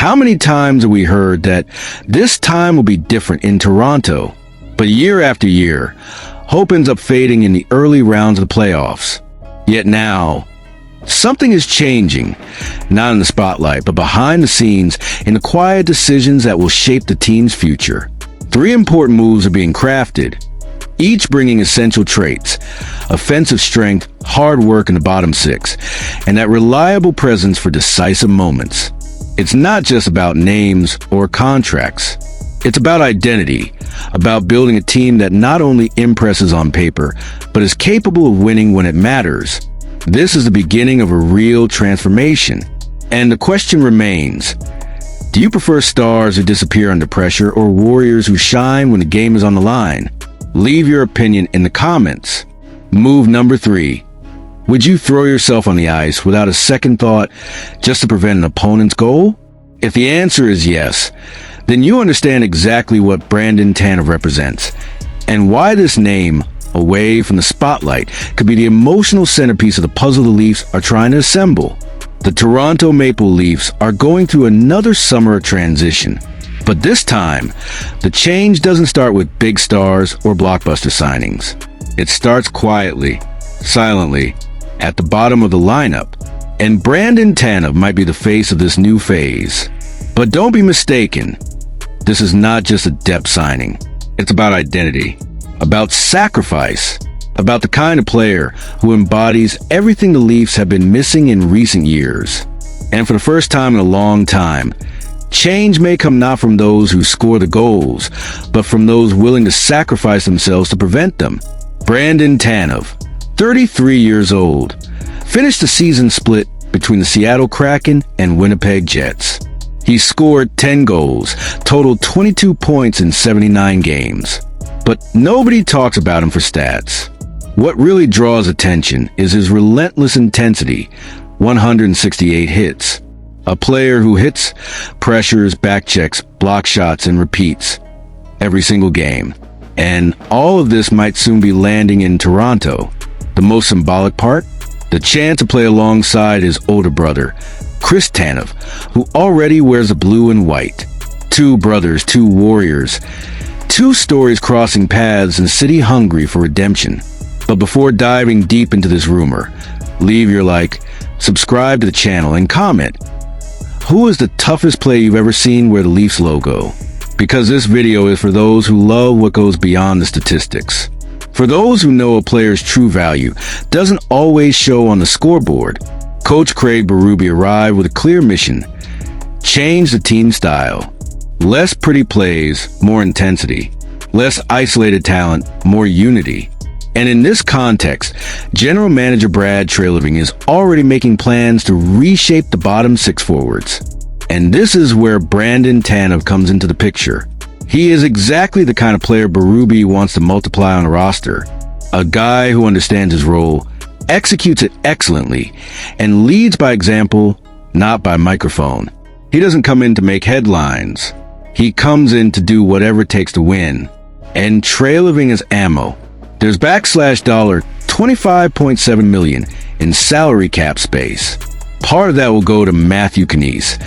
How many times have we heard that this time will be different in Toronto? But year after year, hope ends up fading in the early rounds of the playoffs. Yet now, something is changing, not in the spotlight, but behind the scenes in the quiet decisions that will shape the team's future. 3 important moves are being crafted, each bringing essential traits: offensive strength, hard work in the bottom 6, and that reliable presence for decisive moments. It's not just about names or contracts. It's about identity, about building a team that not only impresses on paper, but is capable of winning when it matters. This is the beginning of a real transformation. And the question remains, do you prefer stars who disappear under pressure or warriors who shine when the game is on the line? Leave your opinion in the comments. Move number 3. Would you throw yourself on the ice without a second thought just to prevent an opponent's goal? If the answer is yes, then you understand exactly what Brandon Tanev represents and why this name, away from the spotlight, could be the emotional centerpiece of the puzzle the Leafs are trying to assemble. The Toronto Maple Leafs are going through another summer of transition. But this time, the change doesn't start with big stars or blockbuster signings. It starts quietly, silently, at the bottom of the lineup. And Brandon Tanev might be the face of this new phase. But don't be mistaken. This is not just a depth signing. It's about identity, about sacrifice, about the kind of player who embodies everything the Leafs have been missing in recent years. And for the first time in a long time, change may come not from those who score the goals, but from those willing to sacrifice themselves to prevent them. Brandon Tanev, 33 years old, finished the season split between the Seattle Kraken and Winnipeg Jets. He scored 10 goals, totaled 22 points in 79 games. But nobody talks about him for stats. What really draws attention is his relentless intensity, 168 hits. A player who hits, pressures, backchecks, block shots, and repeats every single game. And all of this might soon be landing in Toronto. The most symbolic part? The chance to play alongside his older brother, Chris Tanev, who already wears the blue and white. 2 brothers, 2 warriors, 2 stories crossing paths and city hungry for redemption. But before diving deep into this rumor, leave your like, subscribe to the channel, and comment. Who is the toughest player you've ever seen wear the Leafs logo? Because this video is for those who love what goes beyond the statistics. For those who know a player's true value doesn't always show on the scoreboard, Coach Craig Berube arrived with a clear mission: change the team style. Less pretty plays, more intensity. Less isolated talent, more unity. And in this context, General Manager Brad Treliving is already making plans to reshape the bottom 6 forwards. And this is where Brandon Tanev comes into the picture. He is exactly the kind of player Berube wants to multiply on a roster. A guy who understands his role, executes it excellently, and leads by example, not by microphone. He doesn't come in to make headlines. He comes in to do whatever it takes to win. And Treliving is ammo. There's $25.7 million in salary cap space. Part of that will go to Matthew Knies,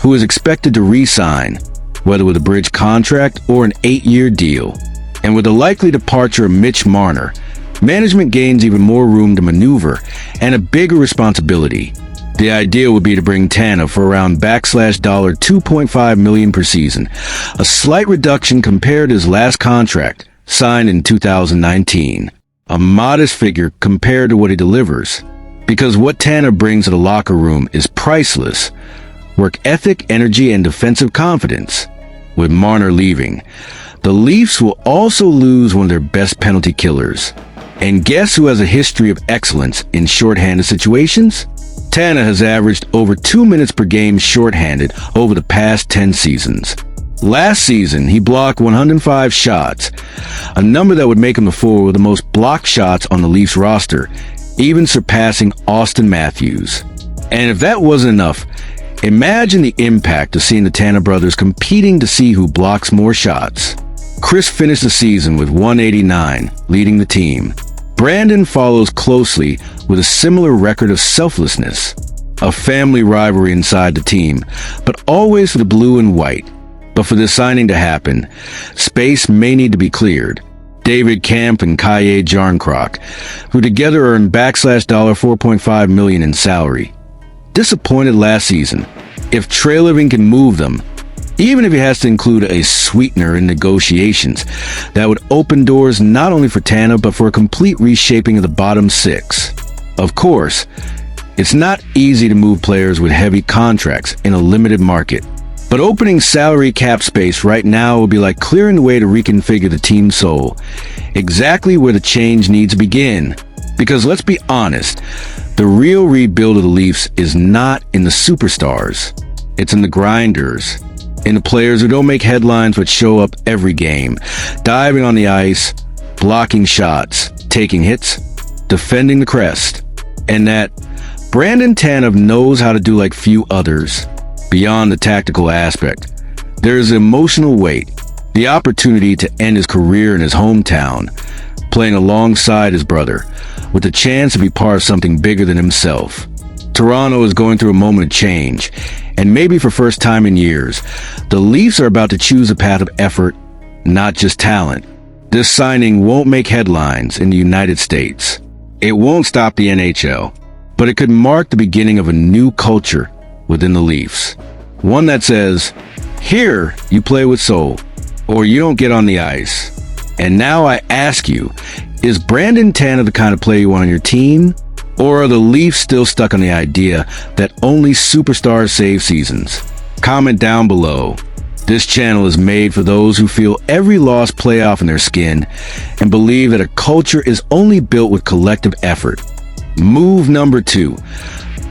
who is expected to re-sign, whether with a bridge contract or an 8-year deal. And with the likely departure of Mitch Marner, management gains even more room to maneuver and a bigger responsibility. The idea would be to bring Tanev for around $2.5 million per season, a slight reduction compared to his last contract, signed in 2019. A modest figure compared to what he delivers. Because what Tanev brings to the locker room is priceless. Work ethic, energy, and defensive confidence. With Marner leaving, the Leafs will also lose one of their best penalty killers. And guess who has a history of excellence in shorthanded situations? Tanev has averaged over 2 minutes per game shorthanded over the past 10 seasons. Last season, he blocked 105 shots, a number that would make him the forward with the most blocked shots on the Leafs roster, even surpassing Austin Matthews. And if that wasn't enough, imagine the impact of seeing the Tanev brothers competing to see who blocks more shots. Chris finished the season with 189, leading the team. Brandon follows closely with a similar record of selflessness. a family rivalry inside the team, but always for the blue and white. But for this signing to happen, space may need to be cleared. David Camp and Kaye Jarnkrok, who together earned $4.5 million in salary. Disappointed last season. If Treliving can move them, even if he has to include a sweetener in negotiations, that would open doors not only for Tanev, but for a complete reshaping of the bottom six. Of course, it's not easy to move players with heavy contracts in a limited market. But opening salary cap space right now will be like clearing the way to reconfigure the team's soul. Exactly where the change needs to begin. Because let's be honest, the real rebuild of the Leafs is not in the superstars. It's in the grinders. In the players who don't make headlines but show up every game. Diving on the ice, blocking shots, taking hits, defending the crest. And that Brandon Tanev knows how to do like few others. Beyond the tactical aspect, there is emotional weight, the opportunity to end his career in his hometown, playing alongside his brother, with the chance to be part of something bigger than himself. Toronto is going through a moment of change, and maybe for first time in years, the Leafs are about to choose a path of effort, not just talent. This signing won't make headlines in the United States. It won't stop the NHL, but it could mark the beginning of a new culture within the Leafs. One that says, here you play with soul, or you don't get on the ice. And now I ask you, is Brandon Tanev the kind of player you want on your team? Or are the Leafs still stuck on the idea that only superstars save seasons? Comment down below. This channel is made for those who feel every loss play off in their skin and believe that a culture is only built with collective effort. Move number 2.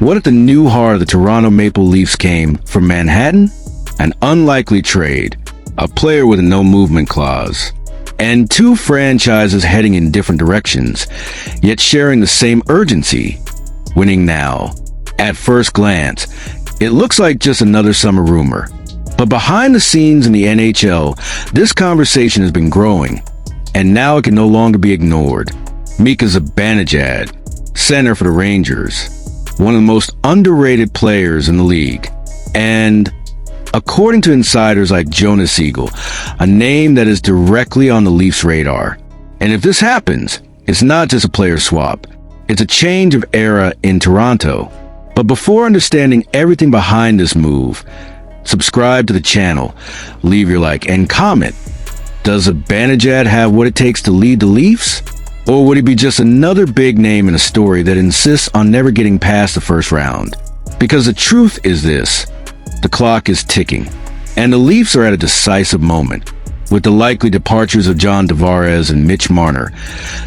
What if the new heart of the Toronto Maple Leafs came from Manhattan? An unlikely trade, a player with a no-movement clause, and 2 franchises heading in different directions, yet sharing the same urgency, winning now. At first glance, it looks like just another summer rumor. But behind the scenes in the NHL, this conversation has been growing, and now it can no longer be ignored. Mika Zibanejad, center for the Rangers, one of the most underrated players in the league. And according to insiders like Jonas Siegel, a name that is directly on the Leafs' radar. And if this happens, it's not just a player swap. It's a change of era in Toronto. But before understanding everything behind this move, subscribe to the channel, leave your like, and comment. Does Zibanejad have what it takes to lead the Leafs? Or would he be just another big name in a story that insists on never getting past the first round? Because the truth is this, the clock is ticking, and the Leafs are at a decisive moment. With the likely departures of John Tavares and Mitch Marner,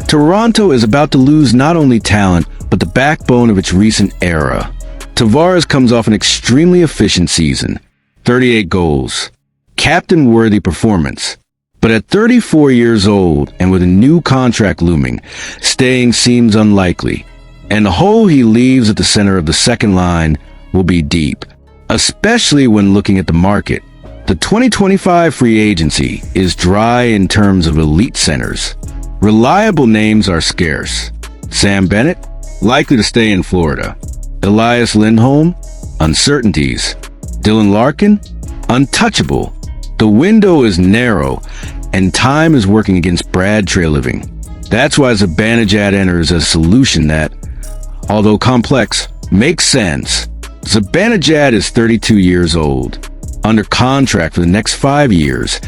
Toronto is about to lose not only talent, but the backbone of its recent era. Tavares comes off an extremely efficient season, 38 goals, captain-worthy performance. But at 34 years old and with a new contract looming, staying seems unlikely, and the hole he leaves at the center of the second line will be deep, especially when looking at the market. The 2025 free agency is dry in terms of elite centers. Reliable names are scarce. Sam Bennett, likely to stay in Florida. Elias Lindholm, uncertainties. Dylan Larkin, untouchable. The window is narrow, and time is working against Brad Treliving. That's why Zibanejad enters as a solution that, although complex, makes sense. Zibanejad is 32 years old, under contract for the next 5 years,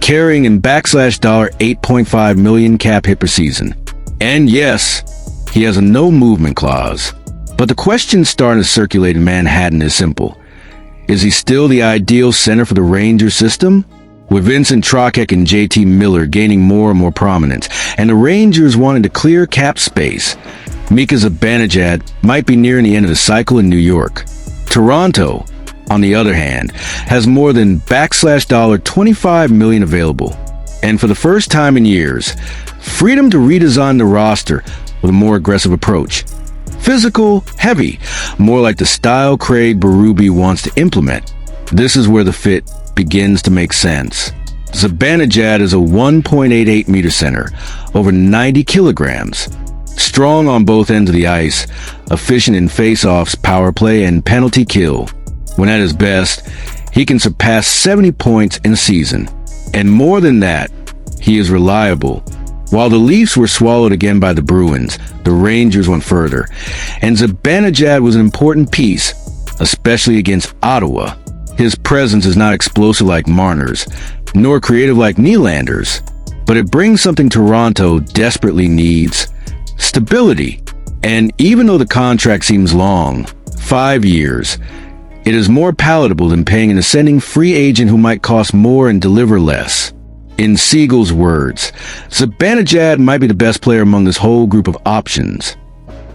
carrying in $8.5 million cap hit per season. And yes, he has a no-movement clause. But the question starting to circulate in Manhattan is simple. Is he still the ideal center for the Rangers system? With Vincent Trocheck and JT Miller gaining more and more prominence, and the Rangers wanting to clear cap space, Mika Zibanejad might be nearing the end of the cycle in New York. Toronto, on the other hand, has more than $25 million available, and for the first time in years, freedom to redesign the roster with a more aggressive approach. Physical, heavy, more like the style Craig Berube wants to implement. This is where the fit begins to make sense. Zibanejad is a 1.88 meter center, over 90 kilograms. Strong on both ends of the ice, efficient in face-offs, power play, and penalty kill. When at his best, he can surpass 70 points in a season. And more than that, he is reliable. While the Leafs were swallowed again by the Bruins, the Rangers went further. And Zibanejad was an important piece, especially against Ottawa. His presence is not explosive like Marner's, nor creative like Nylander's, but it brings something Toronto desperately needs: stability. And even though the contract seems long, 5 years, it is more palatable than paying an ascending free agent who might cost more and deliver less. In Siegel's words, Zibanejad might be the best player among this whole group of options,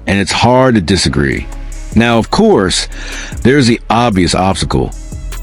and it's hard to disagree. Now, of course, there's the obvious obstacle: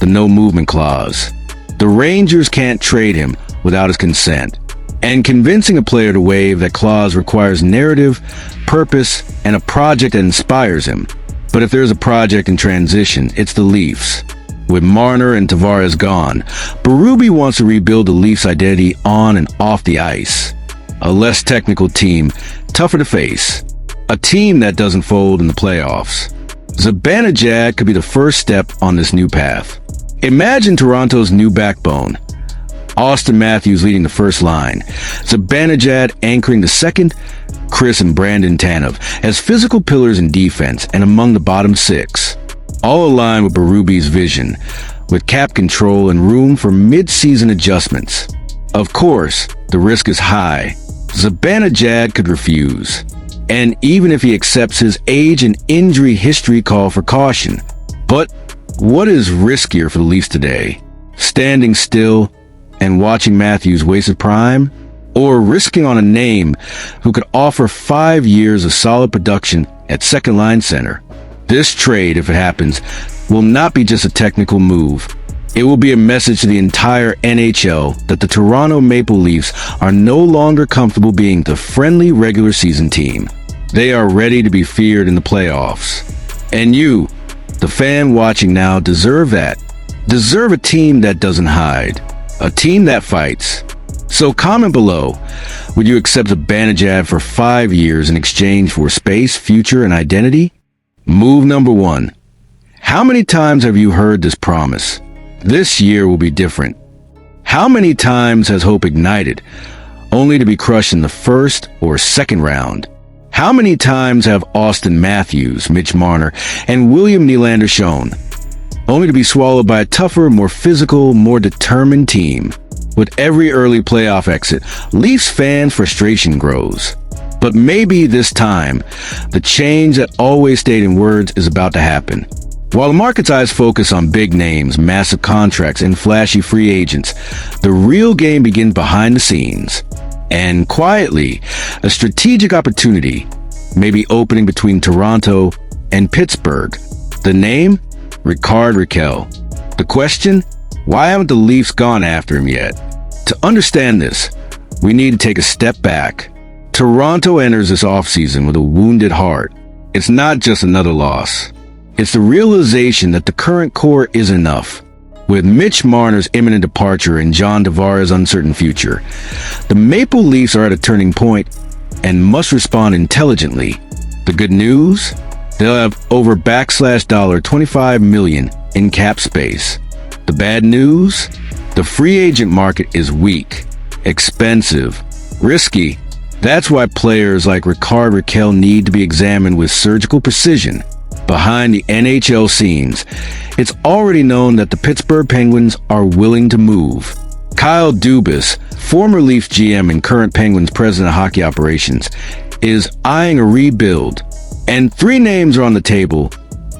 the no-movement clause. The Rangers can't trade him without his consent, and convincing a player to waive that clause requires narrative, purpose, and a project that inspires him. But if there's a project in transition, it's the Leafs. With Marner and Tavares gone, Berube wants to rebuild the Leafs' identity on and off the ice. A less technical team, tougher to face. A team that doesn't fold in the playoffs. Zibanejad could be the first step on this new path. Imagine Toronto's new backbone: Austin Matthews leading the first line, Zibanejad anchoring the second, Chris and Brandon Tanev as physical pillars in defense and among the bottom six. All aligned with Berube's vision, with cap control and room for mid-season adjustments. Of course, the risk is high. Zibanejad could refuse. And even if he accepts, his age and injury history call for caution. But what is riskier for the Leafs today? Standing still and watching Matthews waste his prime? Or risking on a name who could offer 5 years of solid production at second-line center? This trade, if it happens, will not be just a technical move. It will be a message to the entire NHL that the Toronto Maple Leafs are no longer comfortable being the friendly regular season team. They are ready to be feared in the playoffs. And you, the fan watching now, deserve that. Deserve a team that doesn't hide. A team that fights. So comment below. Would you accept Zibanejad for 5 years in exchange for space, future, and identity? Move number 1. How many times have you heard this promise? This year will be different. How many times has hope ignited, only to be crushed in the first or second round? How many times have Austin Matthews, Mitch Marner, and William Nylander shown, only to be swallowed by a tougher, more physical, more determined team? With every early playoff exit, Leafs fan frustration grows. But maybe this time, the change that always stayed in words is about to happen. While the market's eyes focus on big names, massive contracts, and flashy free agents, the real game begins behind the scenes. And quietly, a strategic opportunity may be opening between Toronto and Pittsburgh. The name? Rickard Rakell. The question? Why haven't the Leafs gone after him yet? To understand this, we need to take a step back. Toronto enters this offseason with a wounded heart. It's not just another loss. It's the realization that the current core is enough. With Mitch Marner's imminent departure and John Tavares' uncertain future, the Maple Leafs are at a turning point and must respond intelligently. The good news? They'll have over $25 million in cap space. The bad news? The free agent market is weak, expensive, risky. That's why players like Rickard Rakell need to be examined with surgical precision. Behind the NHL scenes, it's already known that the Pittsburgh Penguins are willing to move. Kyle Dubas, former Leafs GM and current Penguins president of hockey operations, is eyeing a rebuild. And 3 names are on the table: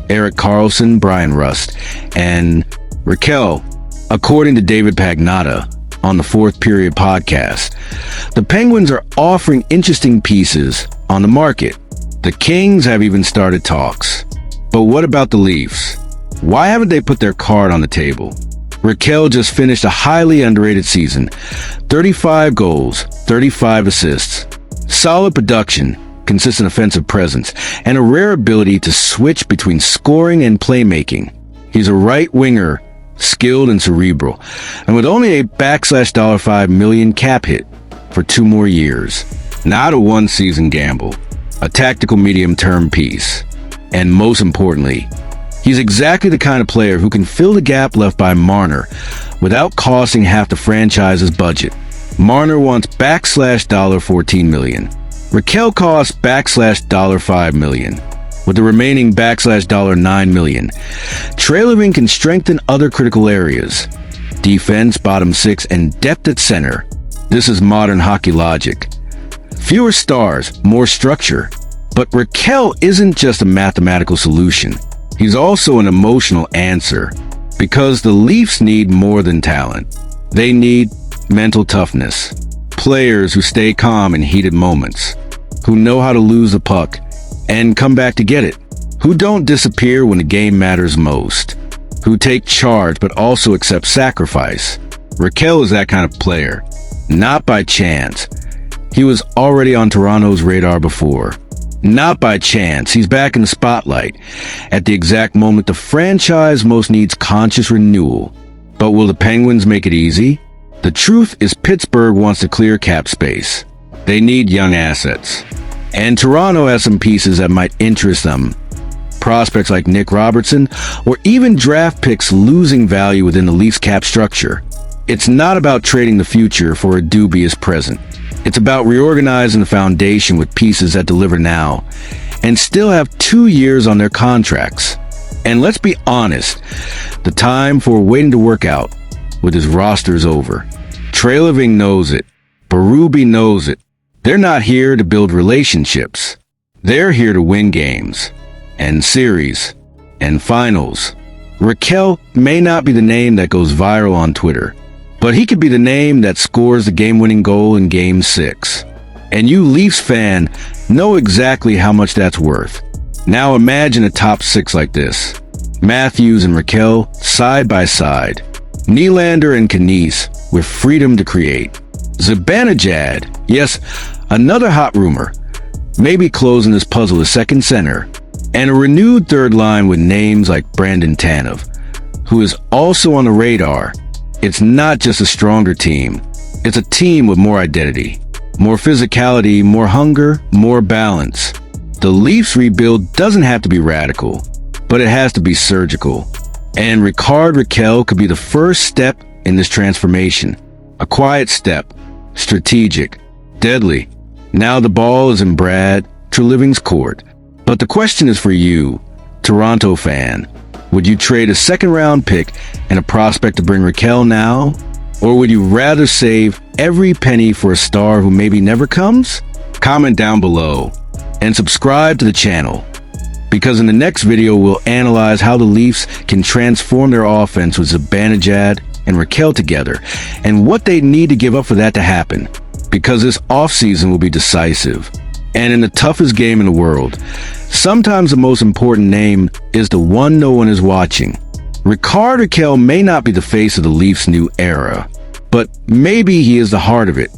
Erik Karlsson, Brian Rust, and Rakell, according to David Pagnotta on the Fourth Period podcast. The Penguins are offering interesting pieces on the market. The Kings have even started talks. But what about the Leafs? Why haven't they put their card on the table? Rakell just finished a highly underrated season. 35 goals, 35 assists. Solid production, consistent offensive presence, and a rare ability to switch between scoring and playmaking. He's a right winger, skilled and cerebral, and with only a $5 million cap hit for 2 more years. Not a one-season gamble. a tactical medium-term piece. And most importantly, he's exactly the kind of player who can fill the gap left by Marner without costing half the franchise's budget. Marner wants $14 million. Rakell costs $5 million. With the remaining $9 million, Trailoving can strengthen other critical areas. Defense, bottom six, and depth at center. This is modern hockey logic. Fewer stars, more structure. But Rakell isn't just a mathematical solution. He's also an emotional answer. Because the Leafs need more than talent. They need mental toughness. Players who stay calm in heated moments. Who know how to lose the puck and come back to get it. Who don't disappear when the game matters most. Who take charge but also accept sacrifice. Rakell is that kind of player. Not by chance. He was already on Toronto's radar before. Not by chance. He's back in the spotlight at the exact moment the franchise most needs conscious renewal. But will the Penguins make it easy? The truth is Pittsburgh wants to clear cap space. They need young assets. And Toronto has some pieces that might interest them. Prospects like Nick Robertson, or even draft picks losing value within the Leafs cap structure. It's not about trading the future for a dubious present. It's about reorganizing the foundation with pieces that deliver now and still have 2 years on their contracts. And let's be honest, the time for waiting to work out with his roster is over. Trailoving knows it. Berube knows it. They're not here to build relationships. They're here to win games and series and finals. Rakell may not be the name that goes viral on Twitter, but he could be the name that scores the game-winning goal in Game 6. And you Leafs fan know exactly how much that's worth. Now imagine a top six like this. Matthews and Rakell side by side. Nylander and Knies with freedom to create. Zibanejad, yes, another hot rumor, maybe closing this puzzle as second center. And a renewed third line with names like Brandon Tanev, who is also on the radar. It's not just a stronger team. It's a team with more identity, more physicality, more hunger, more balance. The Leafs rebuild doesn't have to be radical, but it has to be surgical. And Rickard Rakell could be the first step in this transformation. A quiet step, strategic, deadly. Now the ball is in Brad Treliving's court. But the question is for you, Toronto fan. Would you trade a second-round pick and a prospect to bring Rakell now? Or would you rather save every penny for a star who maybe never comes? Comment down below and subscribe to the channel, because in the next video we'll analyze how the Leafs can transform their offense with Zibanejad and Rakell together and what they need to give up for that to happen, because this offseason will be decisive. And in the toughest game in the world, sometimes the most important name is the one no one is watching. Rickard Rakell may not be the face of the Leafs' new era, but maybe he is the heart of it.